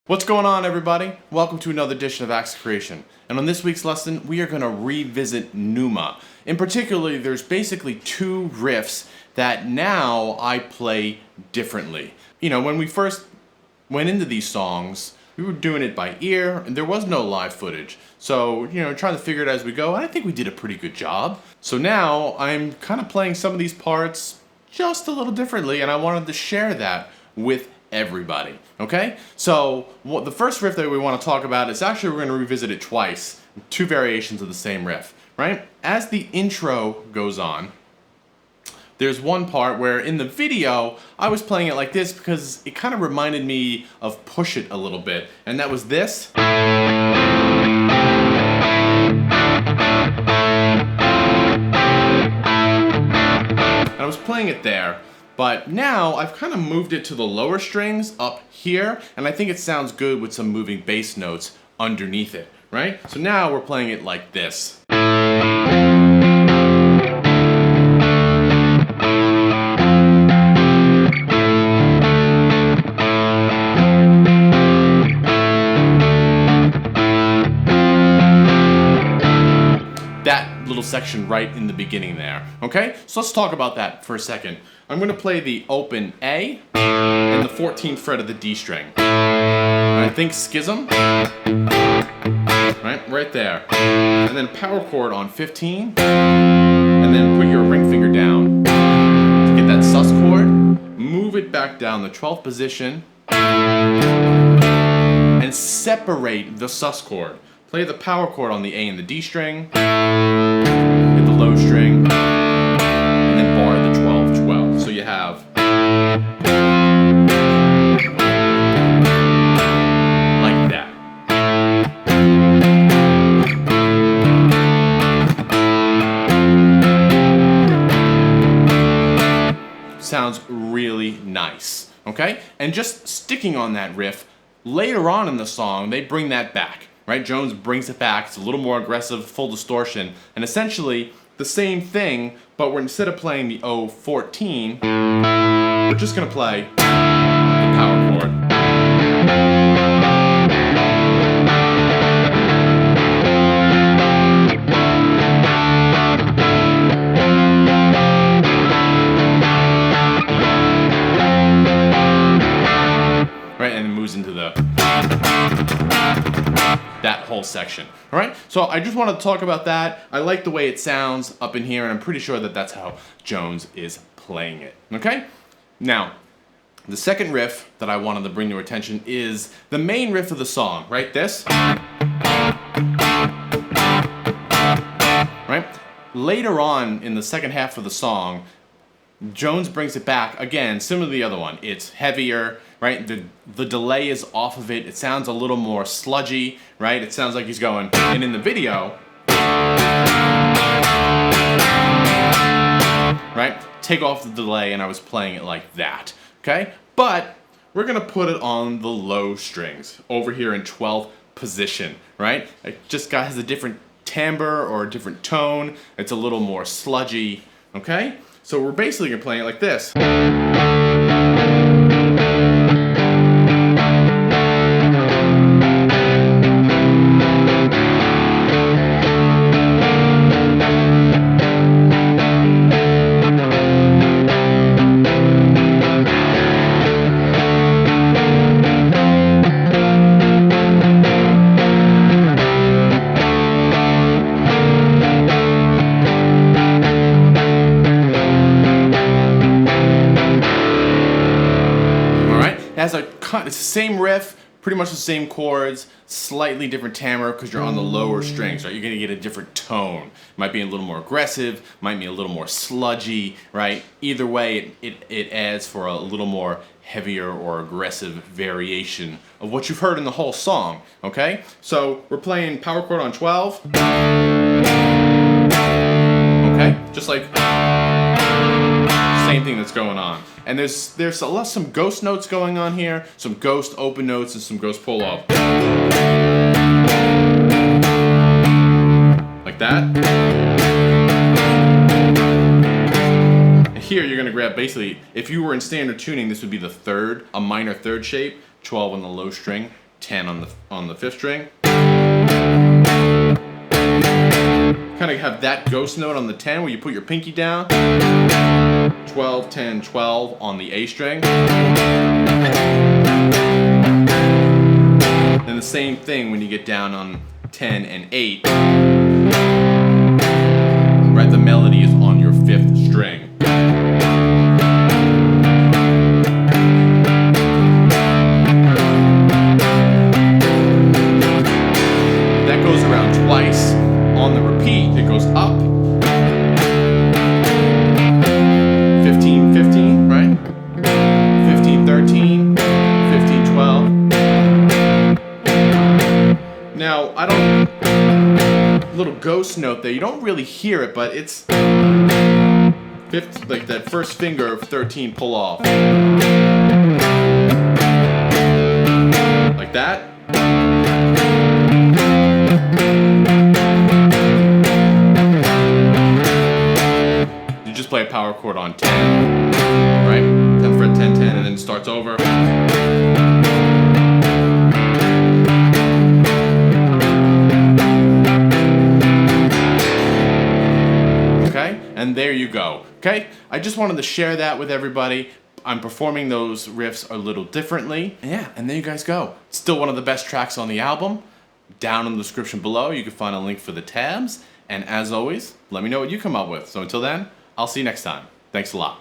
What's going on, everybody? Welcome to another edition of Axe Creation. And on this week's lesson, we are going to revisit Pneuma. In particular, there's basically two riffs that now I play differently. You know, when we first went into these songs, we were doing it by ear, and there was no live footage. So, trying to figure it as we go, and I think we did a pretty good job. So now, I'm kind of playing some of these parts just a little differently, and I wanted to share that with everybody, okay? So the first riff that we want to talk about is actually we're going to revisit it twice, two variations of the same riff, right? As the intro goes on, there's one part where in the video I was playing it like this because it kind of reminded me of Push It a little bit, and that was this. And I was playing it there. But now I've kind of moved it to the lower strings up here, and I think it sounds good with some moving bass notes underneath it, right? So now we're playing it like this. That little section right in the beginning there, okay? So let's talk about that for a second. I'm going to play the open A and the 14th fret of the D string. And I think schism, right there. And then power chord on 15, and then put your ring finger down to get that sus chord. Move it back down the 12th position and separate the sus chord. Play the power chord on the A and the D string, hit the low string, and then bar the 12-12. So you have like that. Sounds really nice, okay? And just sticking on that riff, later on in the song, they bring that back. Right? Jones brings it back. It's a little more aggressive, full distortion, and essentially the same thing, but instead of playing the O14, we're just going to play the power chord. Right, and it moves into that whole section. All right, so I just wanted to talk about that. I like the way it sounds up in here, and I'm pretty sure that that's how Jones is playing it. Okay, now the second riff that I wanted to bring to your attention is the main riff of the song. Right, this. Right, later on in the second half of the song, Jones brings it back again, similar to the other one. It's heavier, right? The delay is off of it. It sounds a little more sludgy, right? It sounds like he's going, and in the video, right? Take off the delay, and I was playing it like that, okay? But we're gonna put it on the low strings over here in 12th position, right? It just has a different timbre or a different tone. It's a little more sludgy, okay? So we're basically gonna play it like this. It's the same riff, pretty much the same chords, slightly different timbre because you're on the lower strings, right? You're gonna get a different tone. It might be a little more aggressive, might be a little more sludgy, right? Either way, it adds for a little more heavier or aggressive variation of what you've heard in the whole song, okay? So we're playing power chord on 12. Okay, just like same thing that's going on. And there's some ghost notes going on here, some ghost open notes and some ghost pull off. Like that. And here you're gonna grab basically, if you were in standard tuning, this would be the third, a minor third shape, 12 on the low string, 10 on the 5th string. Kind of have that ghost note on the 10 where you put your pinky down. 12, 10, 12 on the A string. And the same thing when you get down on 10 and 8. Right, the melody is on your 5th string. That goes around twice. On the repeat, it goes up. 15, 15, right? 15, 13, 15, 12. Now, I don't, little ghost note there, you don't really hear it, but it's fifth, like that first finger of 13 pull off. Like that. Just play a power chord on 10, right? 10th fret, 10, 10, and then it starts over. Okay, and there you go. Okay, I just wanted to share that with everybody. I'm performing those riffs a little differently. Yeah, and there you guys go. Still one of the best tracks on the album. Down in the description below, you can find a link for the tabs. And as always, let me know what you come up with. So until then, I'll see you next time. Thanks a lot.